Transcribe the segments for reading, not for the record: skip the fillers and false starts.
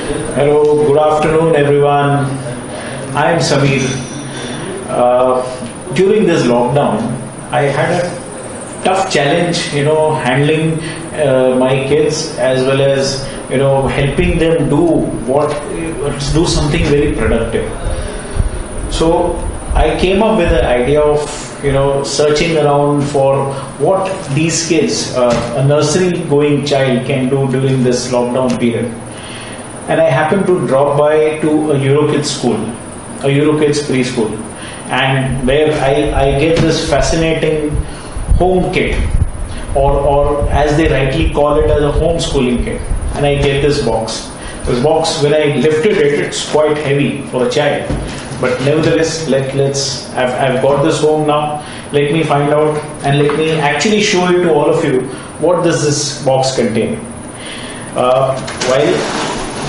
Hello, good afternoon, everyone. I am Samir. During this lockdown, I had a tough challenge, handling my kids as well as, helping them do something very productive. So I came up with the idea of, searching around for what these kids, a nursery going child can do during this lockdown period. And I happened to drop by to a EuroKids school, a EuroKids preschool, and where I get this fascinating home kit, or as they rightly call it, as a homeschooling kit. And I get this box. This box, when I lifted it, it's quite heavy for a child. But nevertheless, I've got this home now. Let me find out and let me actually show it to all of you. What does this box contain? While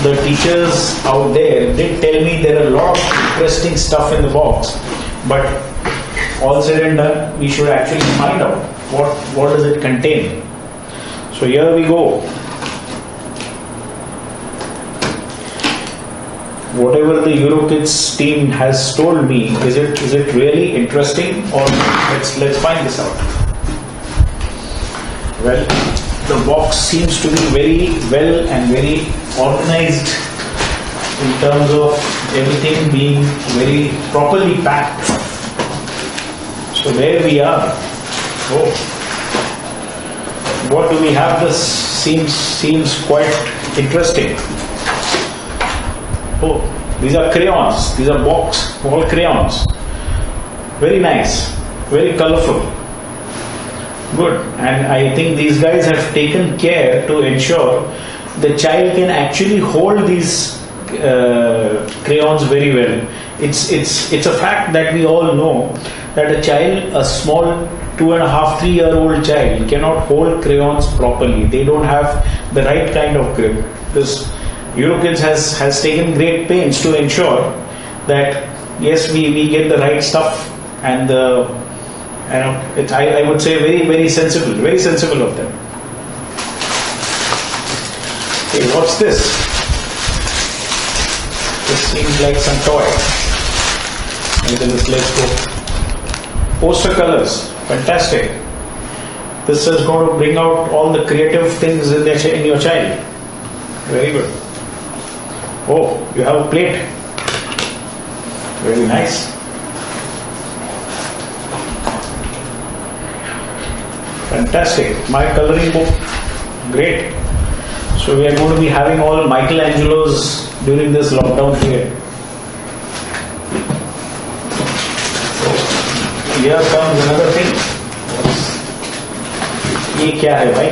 the teachers out there did tell me there are a lot of interesting stuff in the box, but all said and done, we should actually find out what does it contain. So here we go. Whatever the EuroKids team has told me, is it really interesting, or let's find this out. Well, the box seems to be very well and very organized in terms of everything being very properly packed. So there we are. Oh, what do we have? This seems quite interesting. Oh, these are crayons. These are all crayons. Very nice, very colorful. Good. And I think these guys have taken care to ensure the child can actually hold these crayons very well. It's a fact that we all know that a small 2.5, 3-year-old child cannot hold crayons properly. They don't have the right kind of grip. This EuroKids has taken great pains to ensure that yes, we get the right stuff, and I would say very sensible of them. Okay, what's this? This seems like some toy. Let's go. Poster colors, fantastic. This is going to bring out all the creative things in your child. Very good. Oh, you have a plate. Very nice. Fantastic. My coloring book. Great. So we are going to be having all Michelangelos during this lockdown period. So here comes another thing. ये क्या है भाई?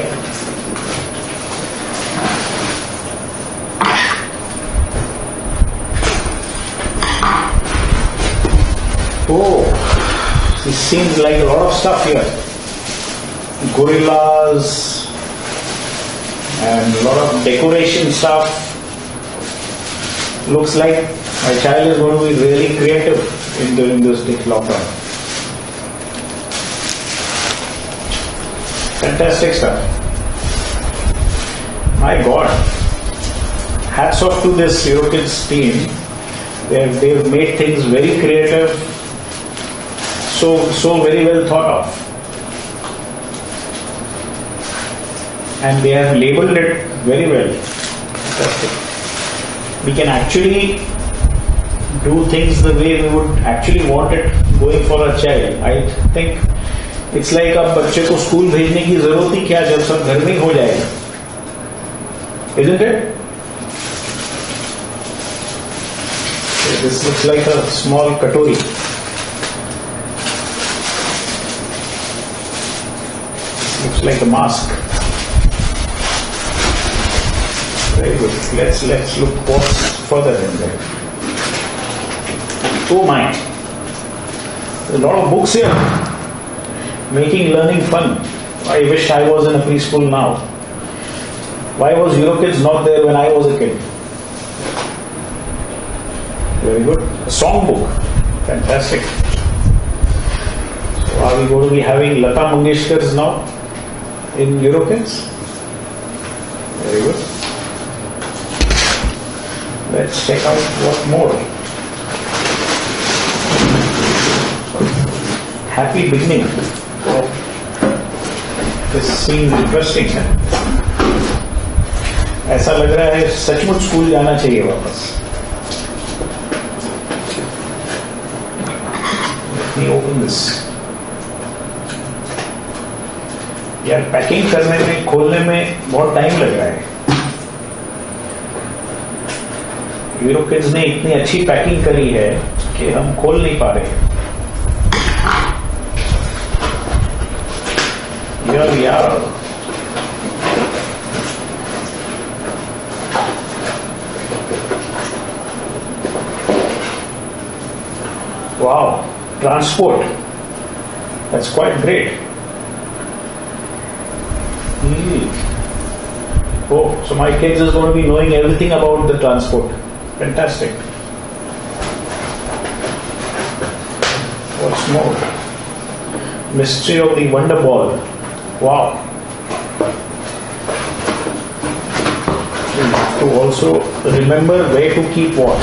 Oh, this seems like a lot of stuff here. Gorillas and a lot of decoration stuff. Looks like my child is going to be really creative during this lockdown. Fantastic stuff. My God. Hats off to this EuroKids team. They've made things very creative. So very well thought of, and they have labeled it very well. We can actually do things the way we would actually want it going for a child. I think it's like अब बच्चे को school भेजने की जरूरत ही क्या जब सब घर में हो जाएगा, isn't it? This looks like a small katori. Looks like a mask. Very good. Let's look what's further in there. Oh my! There's a lot of books here. Making learning fun. I wish I was in a preschool now. Why was EuroKids not there when I was a kid? Very good. A song book. Fantastic. So are we going to be having Lata Mangeshkar's now in EuroKids? Very good. Let's check out what more. Happy beginning. Oh, this seems interesting. ऐसा लग रहा है सचमुच school जाना चाहिए वापस. Let me open this. यार packing करने में खोलने में बहुत टाइम लग रहा है. EuroKids ने इतनी अच्छी पैकिंग करी है कि हम खोल नहीं पा रहे. यार wow, transport. That's quite great. Oh, so my kids is going to be knowing everything about the transport. Fantastic. What's more? Mystery of the Wonder Ball. Wow. You have to also remember where to keep what.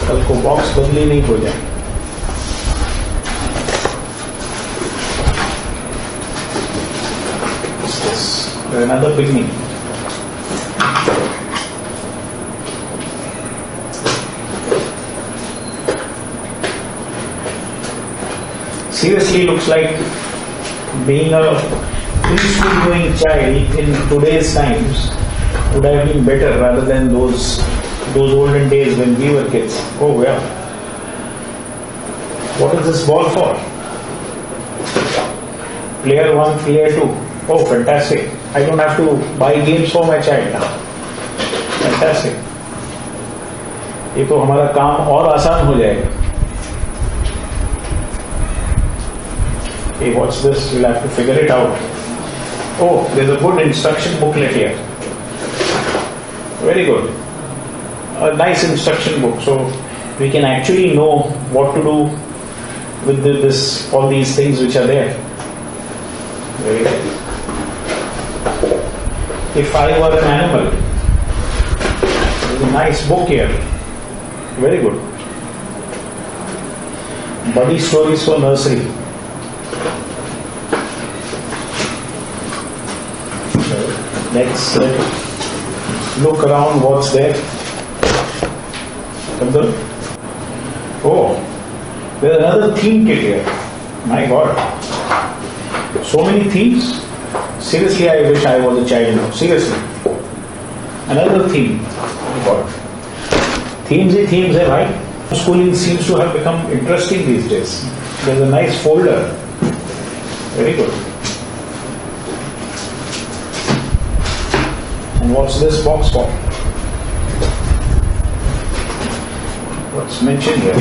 कल को box बदली नहीं हो जाए. What's this? Another beginning. Seriously, looks like being a preschool going child in today's times would have been better rather than those olden days when we were kids. Oh yeah. What is this ball for? Player 1, player 2. Oh, fantastic. I don't have to buy games for my child now. Fantastic. ये तो हमारा काम और आसान हो जाएगा. Hey, what's this? We'll have to figure it out. Oh, there's a good instruction booklet here. Very good. A nice instruction book, so we can actually know what to do with all these things which are there. Very good. If I were an animal, there's a nice book here. Very good. Buddy stories for nursery. Let's look around what's there. Oh, there's another theme kit here. My God. So many themes. Seriously, I wish I was a child now. Seriously. Another theme. My God. Themes he themes है भाई. Schooling seems to have become interesting these days. There's a nice folder. Very good. And what's this box for? What's mentioned here?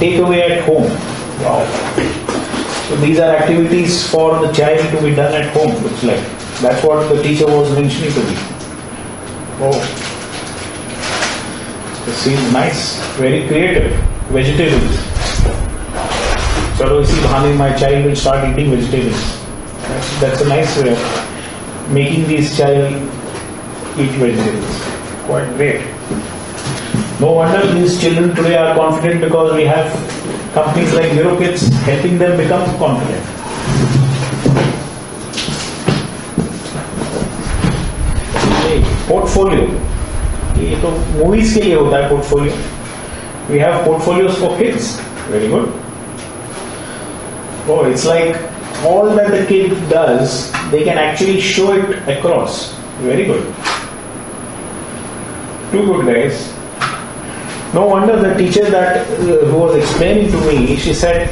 Takeaway at home. Wow. So these are activities for the child to be done at home. Looks like that's what the teacher was mentioning to me. Oh, this seems nice. Very creative. Vegetables. So you see, my child will start eating vegetables. That's a nice way of making these child eat vegetables. Quite great. No wonder these children today are confident because we have companies like EuroKids helping them become confident. Portfolio. ये तो movies के लिए होता है portfolio. We have portfolios for kids. Very good. Oh, it's like all that the kid does, they can actually show it across. Very good. Too good, guys. No wonder the teacher that who was explaining to me, she said,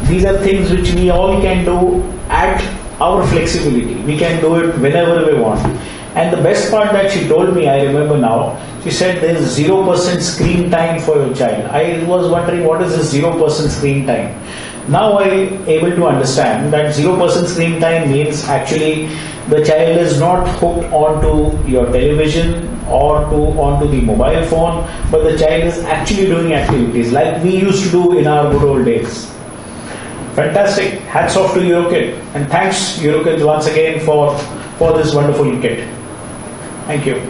these are things which we all can do at our flexibility. We can do it whenever we want. And the best part that she told me, I remember now, she said there is 0% screen time for your child. I was wondering what is this 0% screen time. Now I am able to understand that 0% screen time means actually the child is not hooked onto your television or onto the mobile phone, but the child is actually doing activities like we used to do in our good old days. Fantastic. Hats off to EuroKid, and thanks EuroKids once again for this wonderful kit. Thank you.